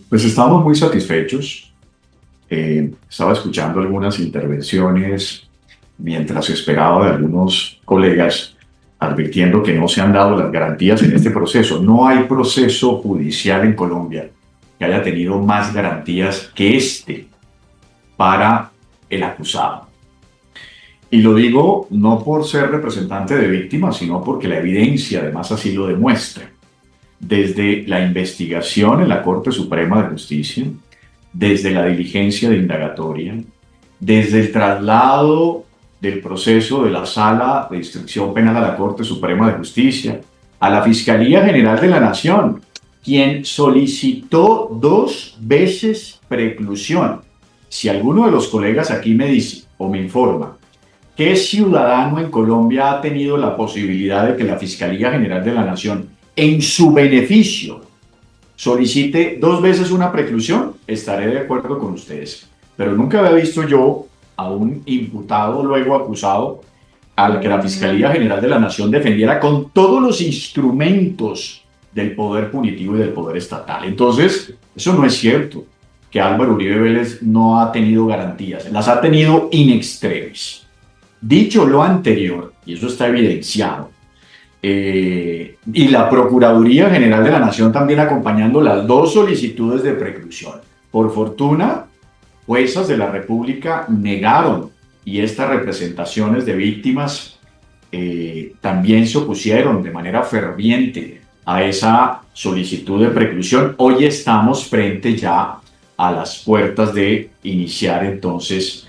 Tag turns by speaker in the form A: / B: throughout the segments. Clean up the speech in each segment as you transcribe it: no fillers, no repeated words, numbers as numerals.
A: Pues estamos muy satisfechos. Estaba escuchando algunas intervenciones mientras esperaba de algunos colegas advirtiendo que no se han dado las garantías en este proceso. No hay proceso judicial en Colombia que haya tenido más garantías que este para el acusado. Y lo digo no por ser representante de víctimas, sino porque la evidencia además así lo demuestra. Desde la investigación en la Corte Suprema de Justicia, desde la diligencia de indagatoria, desde el traslado del proceso de la Sala de Instrucción Penal a la Corte Suprema de Justicia, a la Fiscalía General de la Nación, quien solicitó 2 veces preclusión. Si alguno de los colegas aquí me dice o me informa ¿qué ciudadano en Colombia ha tenido la posibilidad de que la Fiscalía General de la Nación, en su beneficio, solicite 2 veces una preclusión? Estaré de acuerdo con ustedes. Pero nunca había visto yo a un imputado, luego acusado, al que la Fiscalía General de la Nación defendiera con todos los instrumentos del poder punitivo y del poder estatal. Entonces, eso no es cierto, que Álvaro Uribe Vélez no ha tenido garantías, las ha tenido in extremis. Dicho lo anterior, y eso está evidenciado, y la Procuraduría General de la Nación también acompañando las 2 solicitudes de preclusión. Por fortuna, juezas de la República negaron y estas representaciones de víctimas también se opusieron de manera ferviente a esa solicitud de preclusión. Hoy estamos frente ya a las puertas de iniciar entonces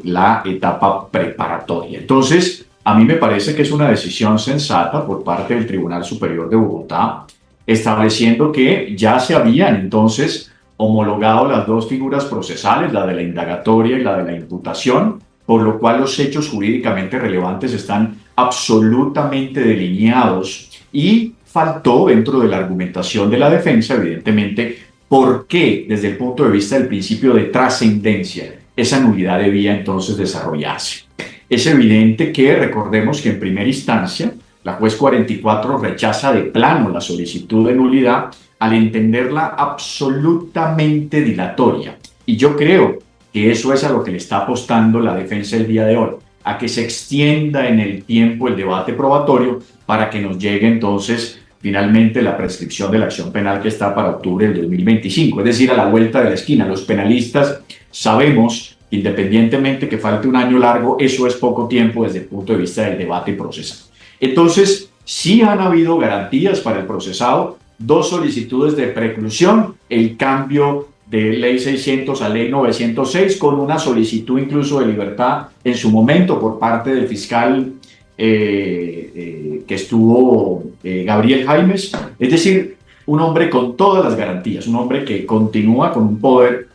A: la etapa preparatoria. Entonces, a mí me parece que es una decisión sensata por parte del Tribunal Superior de Bogotá, estableciendo que ya se habían entonces homologado las 2 figuras procesales, la de la indagatoria y la de la imputación, por lo cual los hechos jurídicamente relevantes están absolutamente delineados y faltó dentro de la argumentación de la defensa, evidentemente, por qué desde el punto de vista del principio de trascendencia esa nulidad debía entonces desarrollarse. Es evidente que recordemos que en primera instancia la juez 44 rechaza de plano la solicitud de nulidad al entenderla absolutamente dilatoria. Y yo creo que eso es a lo que le está apostando la defensa el día de hoy, a que se extienda en el tiempo el debate probatorio para que nos llegue entonces finalmente la prescripción de la acción penal que está para octubre del 2025, es decir, a la vuelta de la esquina. Los penalistas sabemos, independientemente que falte un año largo, eso es poco tiempo desde el punto de vista del debate procesal. Entonces, sí han habido garantías para el procesado, 2 solicitudes de preclusión, el cambio de ley 600 a ley 906, con una solicitud incluso de libertad en su momento por parte del fiscal que estuvo Gabriel Jaimes, es decir, un hombre con todas las garantías, un hombre que continúa con un poder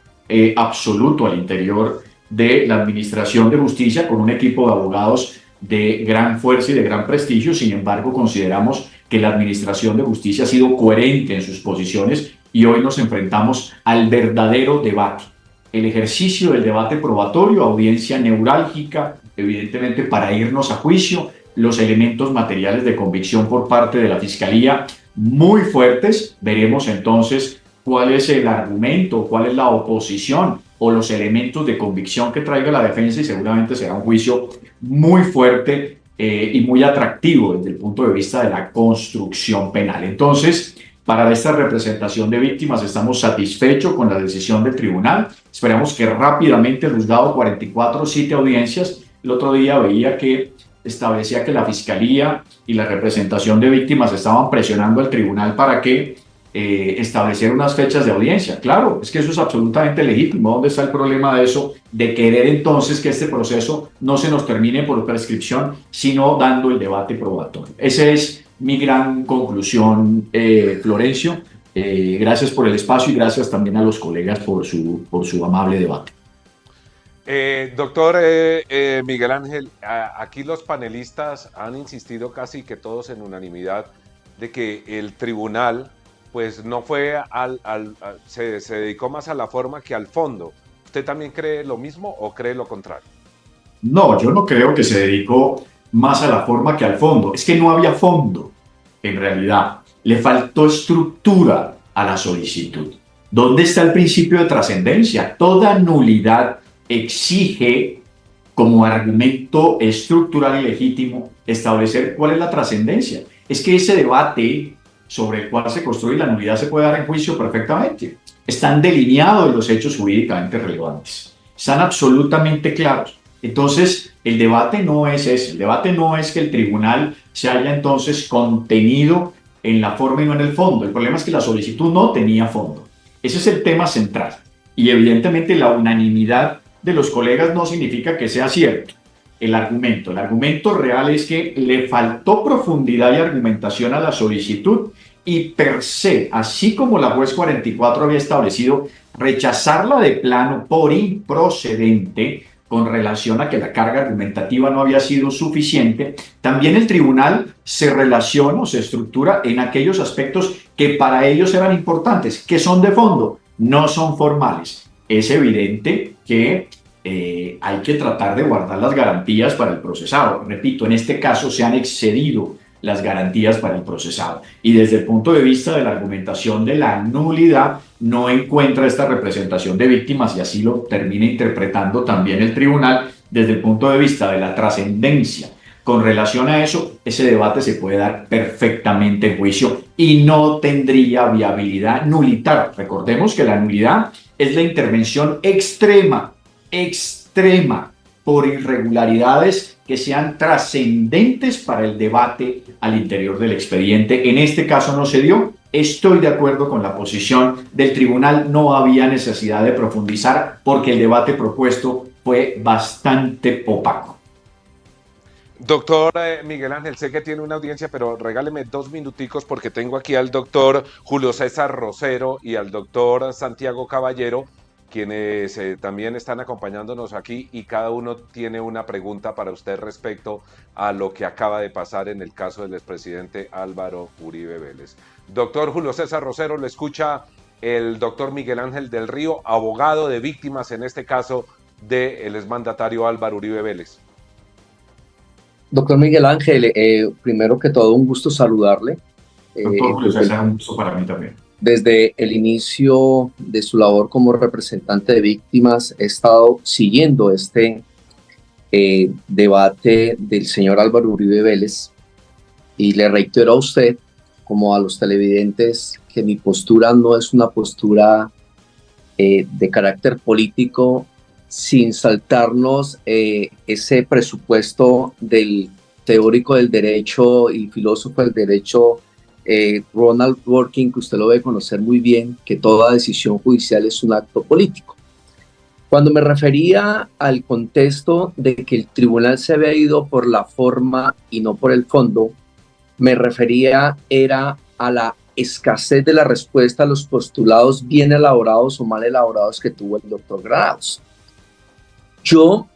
A: absoluto al interior de la Administración de Justicia, con un equipo de abogados de gran fuerza y de gran prestigio. Sin embargo, consideramos que la Administración de Justicia ha sido coherente en sus posiciones y hoy nos enfrentamos al verdadero debate, el ejercicio del debate probatorio, audiencia neurálgica, evidentemente para irnos a juicio, los elementos materiales de convicción por parte de la Fiscalía muy fuertes. Veremos entonces cuál es el argumento, cuál es la oposición o los elementos de convicción que traiga la defensa, y seguramente será un juicio muy fuerte y muy atractivo desde el punto de vista de la construcción penal. Entonces, para esta representación de víctimas estamos satisfechos con la decisión del tribunal. Esperamos que rápidamente el juzgado 44 cite audiencias. El otro día veía que establecía que la Fiscalía y la representación de víctimas estaban presionando al tribunal para que estableciera unas fechas de audiencia. Claro, es que eso es absolutamente legítimo. ¿Dónde está el problema de eso? De querer entonces que este proceso no se nos termine por prescripción, sino dando el debate probatorio. Esa es mi gran conclusión, Florencio. Gracias por el espacio y gracias también a los colegas por su amable debate.
B: Doctor Miguel Ángel, aquí los panelistas han insistido casi que todos en unanimidad de que el tribunal pues no fue se dedicó más a la forma que al fondo. ¿Usted también cree lo mismo o cree lo contrario?
A: No, yo no creo que se dedicó más a la forma que al fondo. Es que no había fondo, en realidad. Le faltó estructura a la solicitud. ¿Dónde está el principio de trascendencia? Toda nulidad exige como argumento estructural y legítimo establecer cuál es la trascendencia. Es que ese debate sobre el cual se construye la nulidad se puede dar en juicio perfectamente. Están delineados los hechos jurídicamente relevantes. Están absolutamente claros. Entonces, el debate no es ese. El debate no es que el tribunal se haya entonces contenido en la forma y no en el fondo. El problema es que la solicitud no tenía fondo. Ese es el tema central. Y evidentemente la unanimidad de los colegas no significa que sea cierto el argumento. El argumento real es que le faltó profundidad y argumentación a la solicitud y per se, así como la juez 44 había establecido, rechazarla de plano por improcedente con relación a que la carga argumentativa no había sido suficiente, también el tribunal se relaciona o se estructura en aquellos aspectos que para ellos eran importantes, que son de fondo, no son formales. Es evidente que hay que tratar de guardar las garantías para el procesado. Repito, en este caso se han excedido las garantías para el procesado. Y desde el punto de vista de la argumentación de la nulidad, no encuentra esta representación de víctimas y así lo termina interpretando también el tribunal desde el punto de vista de la trascendencia. Con relación a eso, ese debate se puede dar perfectamente en juicio y no tendría viabilidad nulitar. Recordemos que la nulidad es la intervención extrema por irregularidades que sean trascendentes para el debate al interior del expediente. En este caso no se dio. Estoy de acuerdo con la posición del tribunal. No había necesidad de profundizar porque el debate propuesto fue bastante opaco.
B: Doctor Miguel Ángel, sé que tiene una audiencia, pero regáleme 2 minuticos porque tengo aquí al doctor Julio César Rosero y al doctor Santiago Caballero, quienes también están acompañándonos aquí y cada uno tiene una pregunta para usted respecto a lo que acaba de pasar en el caso del expresidente Álvaro Uribe Vélez. Doctor Julio César Rosero, lo escucha el doctor Miguel Ángel del Río, abogado de víctimas en este caso del exmandatario Álvaro Uribe Vélez.
C: Doctor Miguel Ángel, primero que todo un gusto saludarle.
A: Doctor Julio César, un gusto para mí también.
C: Desde el inicio de su labor como representante de víctimas, he estado siguiendo este debate del señor Álvaro Uribe Vélez y le reitero a usted, como a los televidentes, que mi postura no es una postura de carácter político, sin saltarnos ese presupuesto del teórico del derecho y filósofo del derecho Ronald Dworkin, que usted lo debe conocer muy bien, que toda decisión judicial es un acto político. Cuando me refería al contexto de que el tribunal se había ido por la forma y no por el fondo, me refería era a la escasez de la respuesta a los postulados bien elaborados o mal elaborados que tuvo el doctor Granados. Yo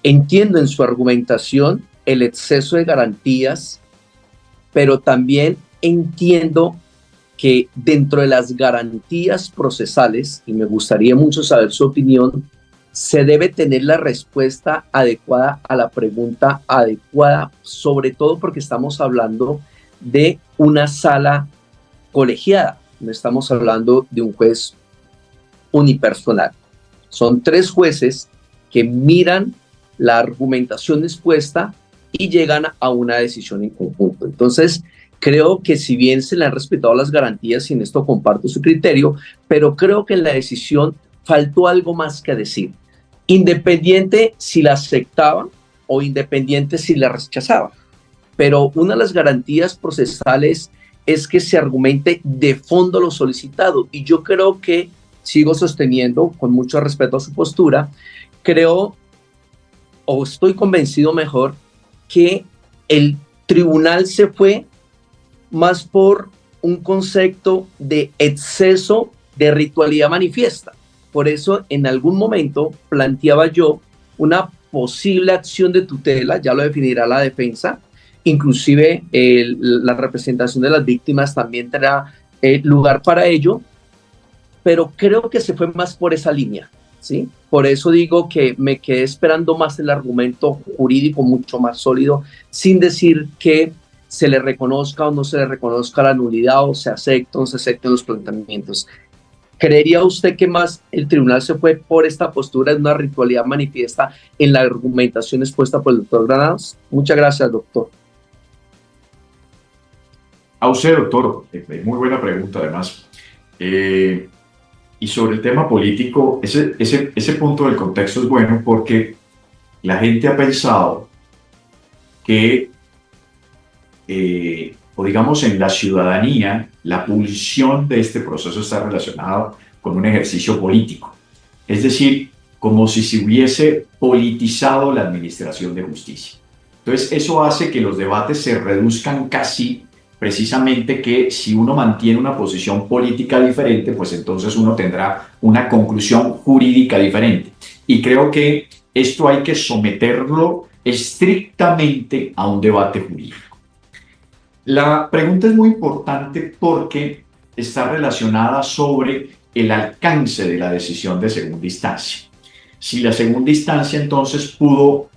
C: entiendo en su argumentación el exceso de garantías, pero también entiendo que dentro de las garantías procesales, y me gustaría mucho saber su opinión, se debe tener la respuesta adecuada a la pregunta adecuada, sobre todo porque estamos hablando de una sala colegiada, no estamos hablando de un juez unipersonal. Son 3 jueces que miran la argumentación expuesta y llegan a una decisión en conjunto. Entonces, creo que si bien se le han respetado las garantías, y en esto comparto su criterio, pero creo que en la decisión faltó algo más que decir. Independiente si la aceptaba o independiente si la rechazaba. Pero una de las garantías procesales es que se argumente de fondo lo solicitado. Y yo creo que, sigo sosteniendo con mucho respeto a su postura, creo o estoy convencido mejor que el tribunal se fue más por un concepto de exceso de ritualidad manifiesta. Por eso en algún momento planteaba yo una posible acción de tutela, ya lo definirá la defensa, inclusive la representación de las víctimas también tendrá lugar para ello, pero creo que se fue más por esa línea, ¿sí? Por eso digo que me quedé esperando más el argumento jurídico mucho más sólido, sin decir que se le reconozca o no se le reconozca la nulidad o se acepten o no se acepten los planteamientos. ¿Creería usted que más el tribunal se fue por esta postura de una ritualidad manifiesta en la argumentación expuesta por el doctor Granados? Muchas gracias, doctor.
A: A usted, doctor, muy buena pregunta además. Y sobre el tema político, ese punto del contexto es bueno porque la gente ha pensado que, o digamos en la ciudadanía, la pulsión de este proceso está relacionada con un ejercicio político. Es decir, como si se hubiese politizado la administración de justicia. Entonces, eso hace que los debates se reduzcan casi precisamente que si uno mantiene una posición política diferente, pues entonces uno tendrá una conclusión jurídica diferente. Y creo que esto hay que someterlo estrictamente a un debate jurídico. La pregunta es muy importante porque está relacionada sobre el alcance de la decisión de segunda instancia. Si la segunda instancia entonces pudo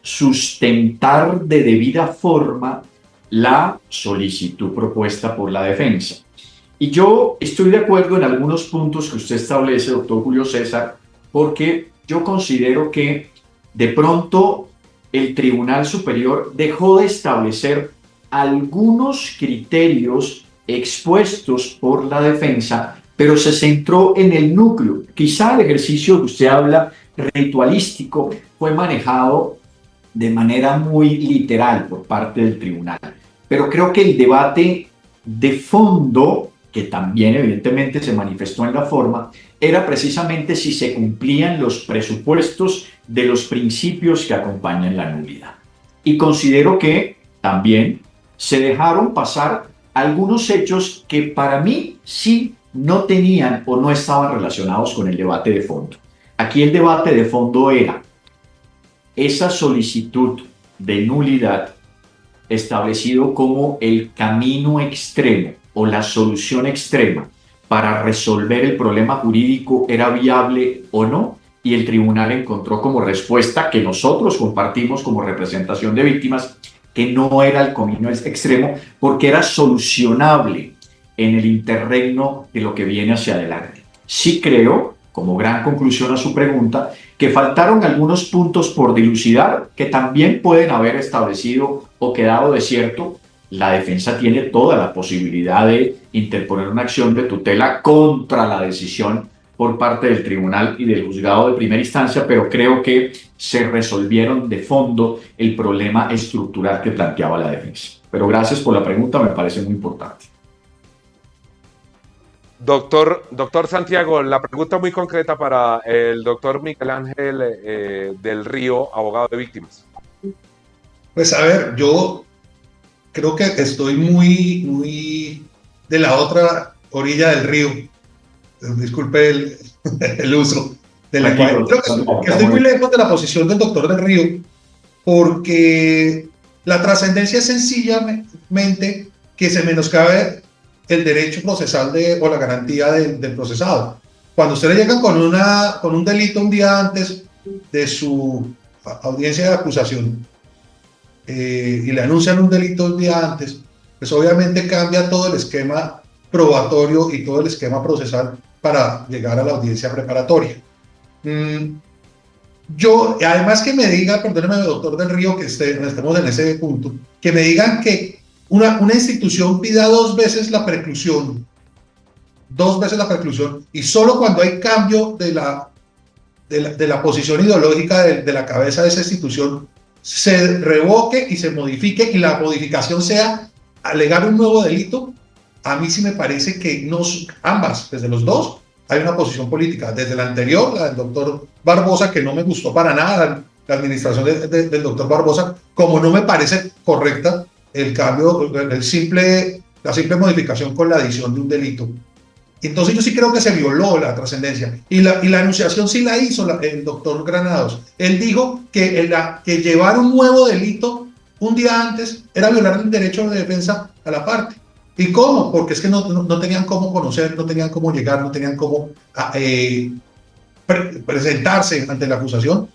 A: sustentar de debida forma la solicitud propuesta por la defensa. Y yo estoy de acuerdo en algunos puntos que usted establece, doctor Julio César, porque yo considero que de pronto el Tribunal Superior dejó de establecer algunos criterios expuestos por la defensa, pero se centró en el núcleo. Quizá el ejercicio que usted habla, ritualístico, fue manejado de manera muy literal por parte del tribunal. Pero creo que el debate de fondo, que también evidentemente se manifestó en la forma, era precisamente si se cumplían los presupuestos de los principios que acompañan la nulidad. Y considero que también se dejaron pasar algunos hechos que para mí sí no tenían o no estaban relacionados con el debate de fondo. Aquí el debate de fondo era esa solicitud de nulidad establecido como el camino extremo o la solución extrema para resolver el problema jurídico era viable o no, y el tribunal encontró como respuesta que nosotros compartimos como representación de víctimas que no era el camino extremo porque era solucionable en el interregno de lo que viene hacia adelante. Sí creo, como gran conclusión a su pregunta, que faltaron algunos puntos por dilucidar que también pueden haber establecido o quedado desierto. La defensa tiene toda la posibilidad de interponer una acción de tutela contra la decisión por parte del tribunal y del juzgado de primera instancia, pero creo que se resolvieron de fondo el problema estructural que planteaba la defensa. Pero gracias por la pregunta, me parece muy importante.
B: Doctor Santiago, la pregunta muy concreta para el doctor Miguel Ángel del Río, abogado de víctimas.
D: Pues a ver, yo creo que estoy muy de la otra orilla del río. Disculpe el uso del lenguaje. Creo que estoy muy lejos de la posición del doctor del Río, porque la trascendencia es sencillamente que se menoscabe el derecho procesal o la garantía del procesado. Cuando usted le llegan con un delito un día antes de su audiencia de acusación y le anuncian un delito un día antes, pues obviamente cambia todo el esquema probatorio y todo el esquema procesal para llegar a la audiencia preparatoria. Yo, además que me diga, perdóneme, doctor del Río, que estemos en ese punto, que me digan que una institución pida dos veces la preclusión, y solo cuando hay cambio de la posición ideológica de la cabeza de esa institución, se revoque y se modifique, y la modificación sea alegar un nuevo delito. A mí sí me parece que ambas, desde los dos, hay una posición política. Desde la anterior, la del doctor Barbosa, que no me gustó para nada, la administración del doctor Barbosa, como no me parece correcta el cambio, la simple modificación con la adición de un delito. Entonces yo sí creo que se violó la trascendencia. Y la anunciación sí la hizo el doctor Granados. Él dijo que llevar un nuevo delito un día antes era violar el derecho de defensa a la parte. ¿Y cómo? Porque es que no tenían cómo conocer, no tenían cómo llegar, no tenían cómo presentarse ante la acusación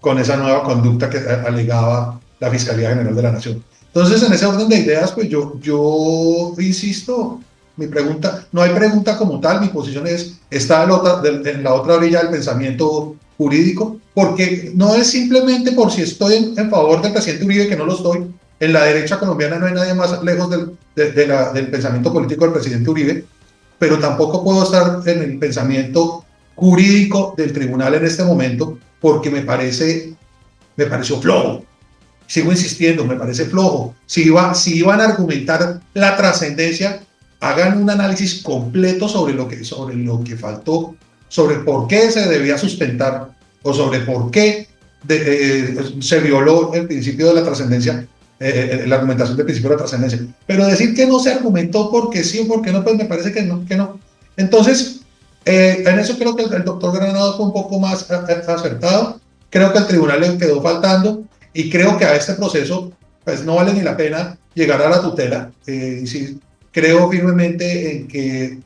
D: con esa nueva conducta que alegaba la Fiscalía General de la Nación. Entonces, en ese orden de ideas, pues yo insisto, mi pregunta, no hay pregunta como tal, mi posición está en la otra orilla del pensamiento jurídico, porque no es simplemente por si estoy en favor del presidente Uribe, que no lo estoy. En la derecha colombiana no hay nadie más lejos del pensamiento político del presidente Uribe, pero tampoco puedo estar en el pensamiento jurídico del tribunal en este momento, porque me pareció flojo. Sigo insistiendo, me parece flojo. Si iban a argumentar la trascendencia, hagan un análisis completo sobre lo que faltó, sobre por qué se debía sustentar o sobre por qué se violó el principio de la trascendencia, la argumentación del principio de la trascendencia. Pero decir que no se argumentó porque sí o porque no, pues me parece que no. Entonces, en eso creo que el doctor Granado fue un poco más acertado. Creo que el tribunal le quedó faltando y creo que a este proceso pues no vale ni la pena llegar a la tutela. Sí, creo firmemente en que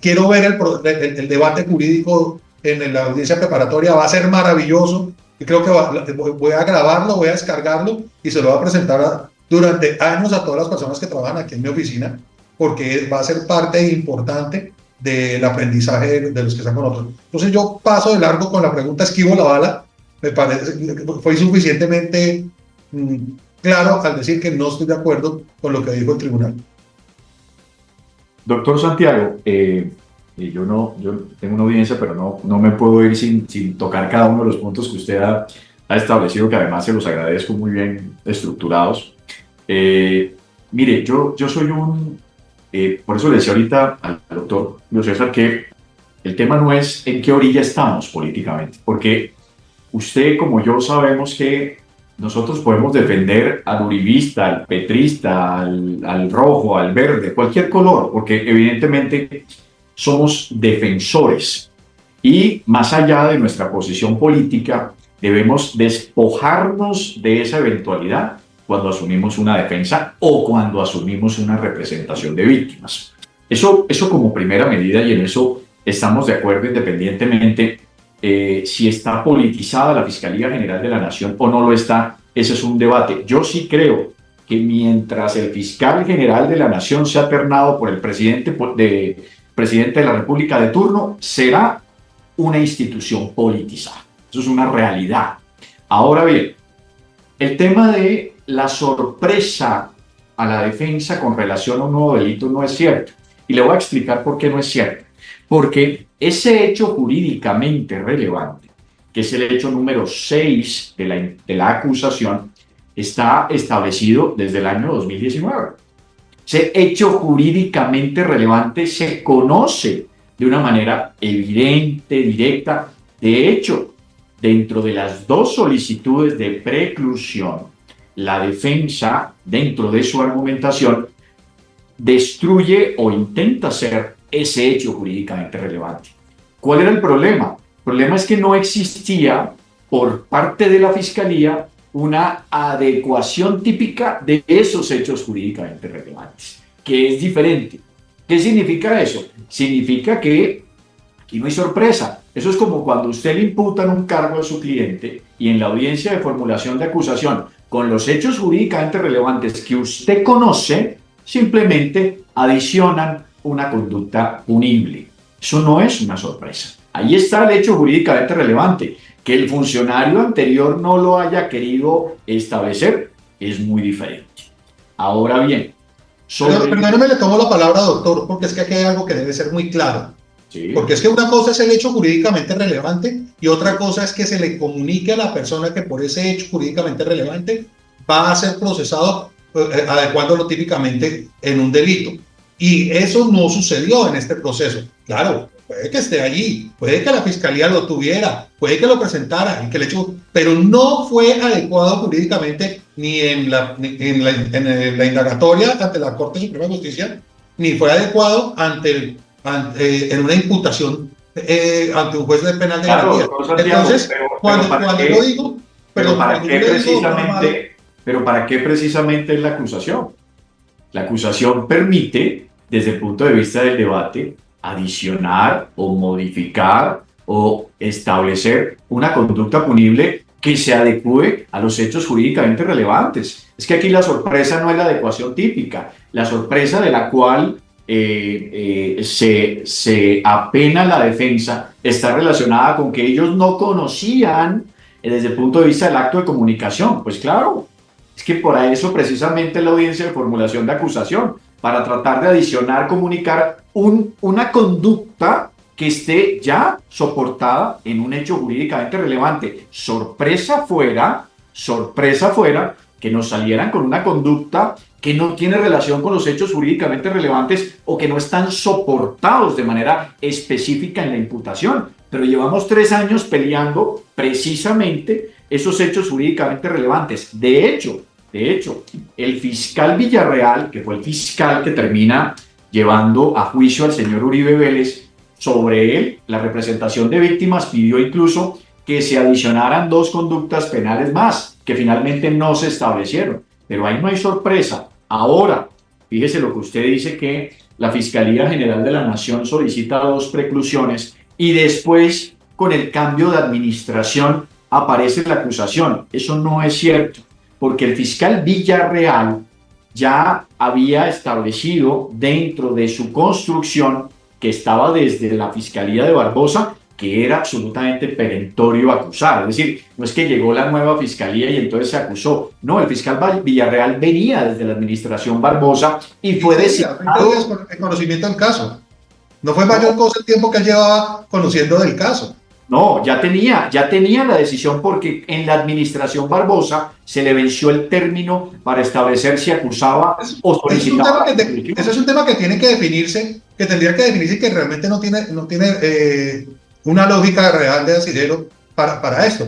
D: quiero ver el debate jurídico en la audiencia preparatoria. Va a ser maravilloso y creo que voy a grabarlo, voy a descargarlo y se lo voy a presentar durante años a todas las personas que trabajan aquí en mi oficina, porque va a ser parte importante del aprendizaje de los que están con nosotros. Entonces yo paso de largo con la pregunta, esquivo la bala. Me parece que fue suficientemente claro al decir que no estoy de acuerdo con lo que dijo el tribunal.
A: Doctor Santiago, yo tengo una audiencia, pero no me puedo ir sin tocar cada uno de los puntos que usted ha establecido, que además se los agradezco, muy bien estructurados. Mire, yo soy por eso le decía ahorita al doctor César que el tema no es en qué orilla estamos políticamente, porque usted como yo sabemos que nosotros podemos defender al uribista, al petrista, al rojo, al verde, cualquier color, porque evidentemente somos defensores y más allá de nuestra posición política debemos despojarnos de esa eventualidad cuando asumimos una defensa o cuando asumimos una representación de víctimas. Eso como primera medida, y en eso estamos de acuerdo independientemente si está politizada la Fiscalía General de la Nación o no lo está. Ese es un debate. Yo sí creo que mientras el fiscal general de la Nación sea ternado por el presidente de la República de turno, será una institución politizada. Eso es una realidad. Ahora bien, el tema de la sorpresa a la defensa con relación a un nuevo delito no es cierto. Y le voy a explicar por qué no es cierto. Porque ese hecho jurídicamente relevante, que es el hecho número 6 de la acusación, está establecido desde el año 2019. Ese hecho jurídicamente relevante se conoce de una manera evidente, directa. De hecho, dentro de las dos solicitudes de preclusión, la defensa, dentro de su argumentación, destruye o intenta hacer ese hecho jurídicamente relevante. ¿Cuál era el problema? El problema es que no existía por parte de la Fiscalía una adecuación típica de esos hechos jurídicamente relevantes, que es diferente. ¿Qué significa eso? Significa que aquí no hay sorpresa. Eso es como cuando usted le imputan un cargo a su cliente y en la audiencia de formulación de acusación, con los hechos jurídicamente relevantes que usted conoce, simplemente adicionan una conducta punible. Eso no es una sorpresa. Ahí está el hecho jurídicamente relevante. Que el funcionario anterior no lo haya querido establecer es muy diferente. Ahora bien,
D: perdóneme, le tomo la palabra, doctor, porque es que aquí hay algo que debe ser muy claro.
A: Sí.
D: Porque es que una cosa es el hecho jurídicamente relevante y otra cosa es que se le comunique a la persona que por ese hecho jurídicamente relevante va a ser procesado adecuándolo típicamente en un delito. Y eso no sucedió en este proceso. Claro, puede que esté allí, puede que la fiscalía lo tuviera, puede que lo presentara, y que el hecho, pero no fue adecuado jurídicamente ni en la indagatoria ante la Corte Suprema de Justicia, ni fue adecuado en una imputación ante un juez de penal de garantía. Entonces, cuando yo digo...
A: Pero ¿para qué precisamente es la acusación? La acusación permite, desde el punto de vista del debate, adicionar o modificar o establecer una conducta punible que se adecue a los hechos jurídicamente relevantes. Es que aquí la sorpresa no es la adecuación típica, la sorpresa de la cual se apena la defensa está relacionada con que ellos no conocían desde el punto de vista del acto de comunicación. Pues claro, es que por eso precisamente la audiencia de formulación de acusación, para tratar de adicionar, comunicar una conducta que esté ya soportada en un hecho jurídicamente relevante. Sorpresa fuera que nos salieran con una conducta que no tiene relación con los hechos jurídicamente relevantes o que no están soportados de manera específica en la imputación. Pero llevamos 3 años peleando precisamente esos hechos jurídicamente relevantes. De hecho, el fiscal Villarreal, que fue el fiscal que termina llevando a juicio al señor Uribe Vélez, sobre él, la representación de víctimas pidió incluso que se adicionaran 2 conductas penales más, que finalmente no se establecieron. Pero ahí no hay sorpresa. Ahora, fíjese lo que usted dice, que la Fiscalía General de la Nación solicita 2 preclusiones y después, con el cambio de administración, aparece la acusación. Eso no es cierto, porque el fiscal Villarreal ya había establecido dentro de su construcción, que estaba desde la Fiscalía de Barbosa, que era absolutamente perentorio acusar. Es decir, no es que llegó la nueva fiscalía y entonces se acusó. No, el fiscal Villarreal venía desde la administración Barbosa y fue designado.
D: El conocimiento del caso. No fue mayor cosa el tiempo que él llevaba conociendo del caso.
A: No, ya tenía la decisión, porque en la administración Barbosa se le venció el término para establecer si acusaba o solicitaba.
D: Ese es un tema que tiene que definirse, que tendría que definirse y que realmente no tiene una lógica real de asidero para esto.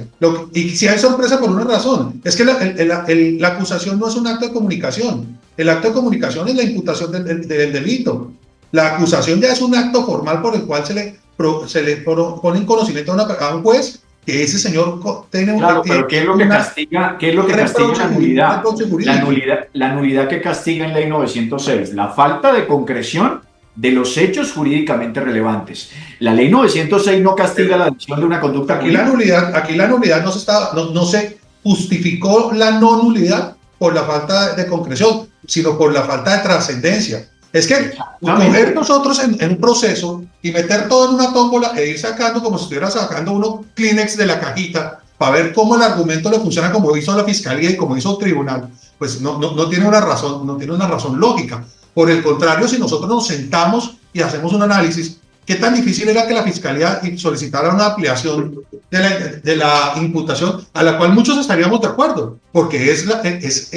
D: Y si hay sorpresa por una razón, es que la acusación no es un acto de comunicación. El acto de comunicación es la imputación del delito. La acusación ya es un acto formal por el cual se le pone en conocimiento a un juez que ese señor tiene un...
A: Claro, pero ¿qué es lo que castiga? ¿Qué es lo que castiga la nulidad? La nulidad que castiga en Ley 906, la falta de concreción de los hechos jurídicamente relevantes. La Ley 906 no castiga la adición de una conducta.
D: Aquí la nulidad no se justificó la no nulidad por la falta de concreción, sino por la falta de trascendencia. Es que coger nosotros en un proceso y meter todo en una tómbola e ir sacando como si estuviera sacando uno Kleenex de la cajita para ver cómo el argumento le funciona, como hizo la fiscalía y como hizo el tribunal, pues no tiene una razón lógica. Por el contrario, si nosotros nos sentamos y hacemos un análisis, ¿qué tan difícil era que la fiscalía solicitara una ampliación de la imputación, a la cual muchos estaríamos de acuerdo? Porque es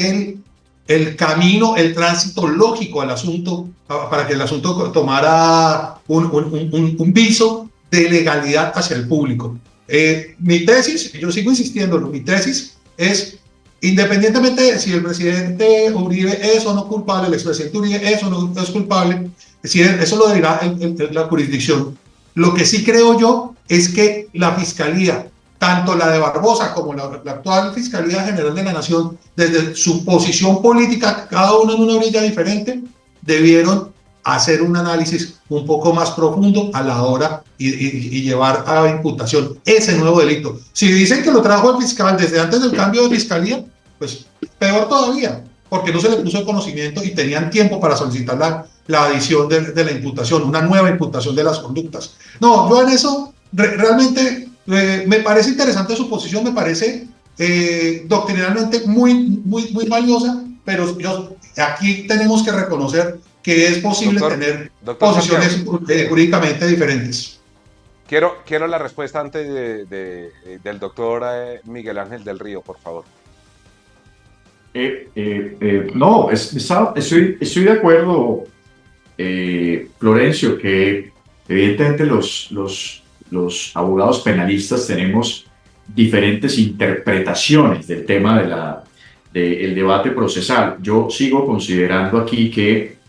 D: el camino, el tránsito lógico al asunto, para que el asunto tomara un viso de legalidad hacia el público. Mi tesis, yo sigo insistiendo, mi tesis es, independientemente de si el presidente Uribe es o no culpable, el expresidente Uribe es o no es culpable, eso lo dirá la jurisdicción. Lo que sí creo yo es que la fiscalía, tanto la de Barbosa como la actual Fiscalía General de la Nación, desde su posición política, cada uno en una orilla diferente, debieron hacer un análisis un poco más profundo a la hora y llevar a imputación ese nuevo delito. Si dicen que lo trajo el fiscal desde antes del cambio de fiscalía, pues peor todavía, porque no se le puso el conocimiento y tenían tiempo para solicitar la adición de la imputación, una nueva imputación de las conductas. No, yo en eso realmente... me parece interesante su posición, me parece doctrinalmente muy valiosa, pero aquí tenemos que reconocer que es posible tener posiciones jurídicamente diferentes.
B: Quiero la respuesta antes del doctor Miguel Ángel del Río, por favor.
A: No, estoy de acuerdo, Florencio, que evidentemente los abogados penalistas tenemos diferentes interpretaciones del tema del debate procesal. Yo sigo considerando aquí que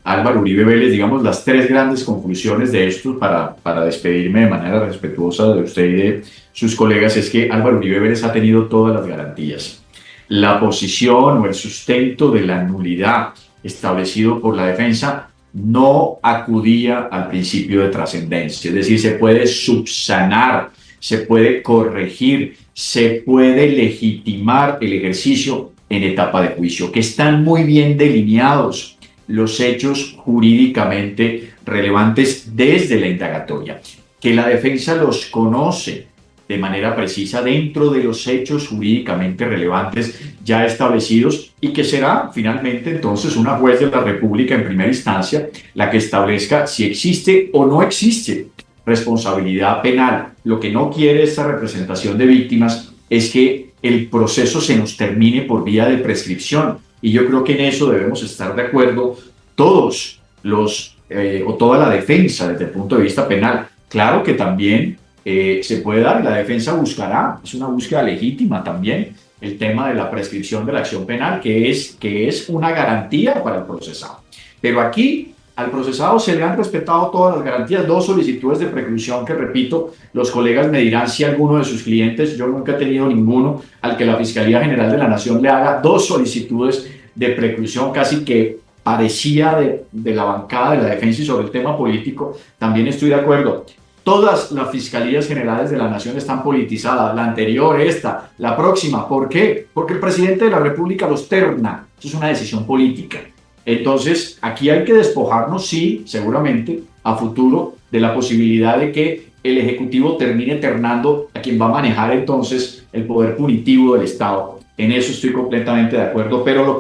A: Álvaro Uribe Vélez, digamos, las 3 grandes conclusiones de esto, para despedirme de manera respetuosa de usted y de sus colegas, es que Álvaro Uribe Vélez ha tenido todas las garantías. La posición o el sustento de la nulidad establecido por la defensa no acudía al principio de trascendencia, es decir, se puede subsanar, se puede corregir, se puede legitimar el ejercicio en etapa de juicio, que están muy bien delineados los hechos jurídicamente relevantes desde la indagatoria, que la defensa los conoce de manera precisa dentro de los hechos jurídicamente relevantes ya establecidos y que será finalmente entonces una juez de la República en primera instancia la que establezca si existe o no existe responsabilidad penal. Lo que no quiere esta representación de víctimas es que el proceso se nos termine por vía de prescripción, y yo creo que en eso debemos estar de acuerdo todos o toda la defensa desde el punto de vista penal. Claro que también se puede dar, y la defensa buscará, es una búsqueda legítima también, el tema de la prescripción de la acción penal, que es una garantía para el procesado. Pero aquí al procesado se le han respetado todas las garantías, 2 solicitudes de preclusión que, repito, los colegas me dirán si alguno de sus clientes, yo nunca he tenido ninguno al que la Fiscalía General de la Nación le haga 2 solicitudes de preclusión, casi que parecía de la bancada de la defensa, y sobre el tema político también estoy de acuerdo. Todas las fiscalías generales de la nación están politizadas, la anterior, esta, la próxima. ¿Por qué? Porque el presidente de la República los terna. Eso es una decisión política. Entonces, aquí hay que despojarnos, sí, seguramente, a futuro, de la posibilidad de que el Ejecutivo termine ternando a quien va a manejar entonces el poder punitivo del Estado. En eso estoy completamente de acuerdo, pero lo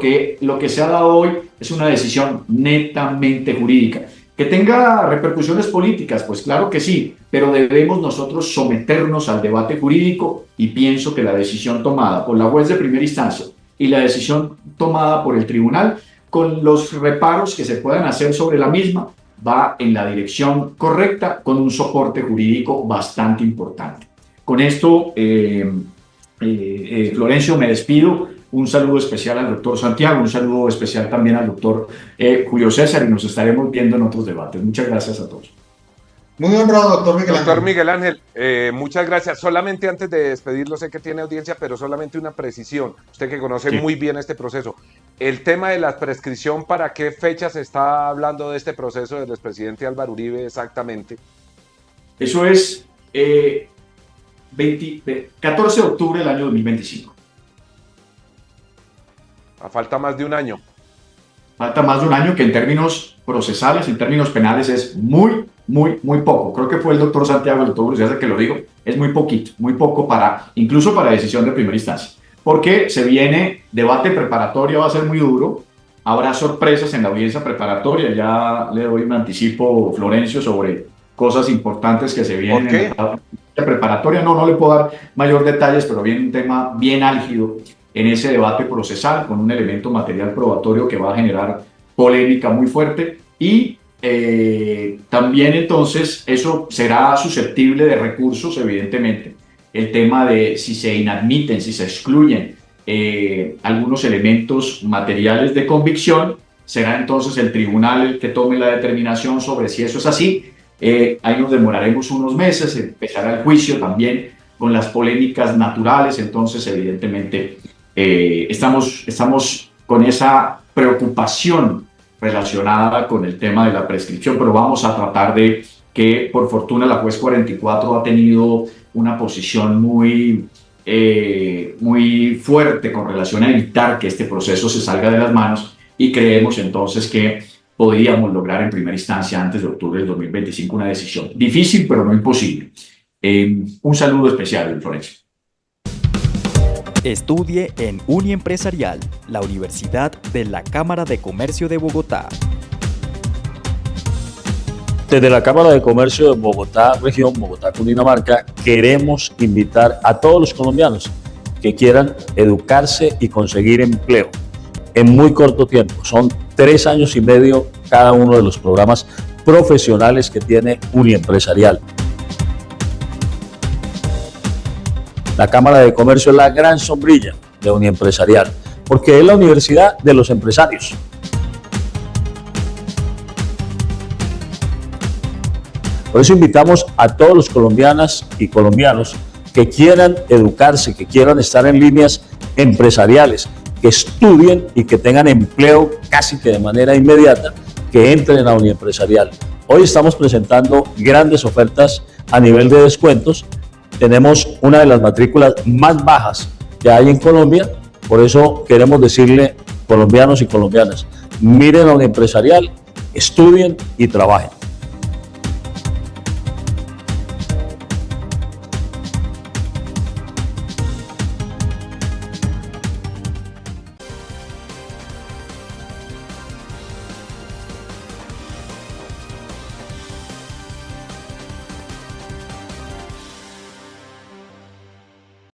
A: que se ha dado hoy es una decisión netamente jurídica. ¿Que tenga repercusiones políticas? Pues claro que sí, pero debemos nosotros someternos al debate jurídico, y pienso que la decisión tomada por la juez de primera instancia y la decisión tomada por el tribunal, con los reparos que se puedan hacer sobre la misma, va en la dirección correcta, con un soporte jurídico bastante importante. Con esto, Florencio, me despido. Un saludo especial al doctor Santiago, un saludo especial también al doctor Julio César, y nos estaremos viendo en otros debates. Muchas gracias a todos.
D: Muy honrado, doctor Miguel Ángel.
B: Doctor Miguel Ángel, muchas gracias. Solamente antes de despedirlo, sé que tiene audiencia, pero solamente una precisión. Usted que conoce muy bien este proceso. El tema de la prescripción, ¿para qué fecha se está hablando de este proceso del expresidente Álvaro Uribe exactamente?
A: Eso es 14 de octubre del año 2025.
B: Falta más de un año.
A: Falta más de un año, que en términos procesales, en términos penales, es muy poco. Creo que fue el doctor Santiago, el doctor Bruce que lo dijo, es muy poquito, muy poco incluso para decisión de primera instancia. Porque se viene debate preparatorio, va a ser muy duro, habrá sorpresas en la audiencia preparatoria, ya le doy un anticipo, Florencio, sobre cosas importantes que se vienen en la audiencia preparatoria. No le puedo dar mayor detalles, pero viene un tema bien álgido en ese debate procesal, con un elemento material probatorio que va a generar polémica muy fuerte, y también entonces eso será susceptible de recursos, evidentemente. El tema de si se inadmiten, si se excluyen algunos elementos materiales de convicción, será entonces el tribunal el que tome la determinación sobre si eso es así. Ahí nos demoraremos unos meses, empezará el juicio también con las polémicas naturales, entonces evidentemente estamos con esa preocupación relacionada con el tema de la prescripción, pero vamos a tratar de que, por fortuna, la juez 44 ha tenido una posición muy fuerte con relación a evitar que este proceso se salga de las manos, y creemos entonces que podríamos lograr en primera instancia antes de octubre del 2025 una decisión difícil, pero no imposible. Un saludo especial, Florencio.
E: Estudie en Uniempresarial, la Universidad de la Cámara de Comercio de Bogotá.
F: Desde la Cámara de Comercio de Bogotá, región Bogotá, Cundinamarca, queremos invitar a todos los colombianos que quieran educarse y conseguir empleo en muy corto tiempo. Son 3 años y medio cada uno de los programas profesionales que tiene Uniempresarial. La Cámara de Comercio es la gran sombrilla de Uniempresarial, porque es la universidad de los empresarios. Por eso invitamos a todos los colombianas y colombianos que quieran educarse, que quieran estar en líneas empresariales, que estudien y que tengan empleo casi que de manera inmediata, que entren a Uniempresarial. Hoy estamos presentando grandes ofertas a nivel de descuentos. Tenemos una de las matrículas más bajas que hay en Colombia, por eso queremos decirle, colombianos y colombianas, miren a un empresarial, estudien y trabajen.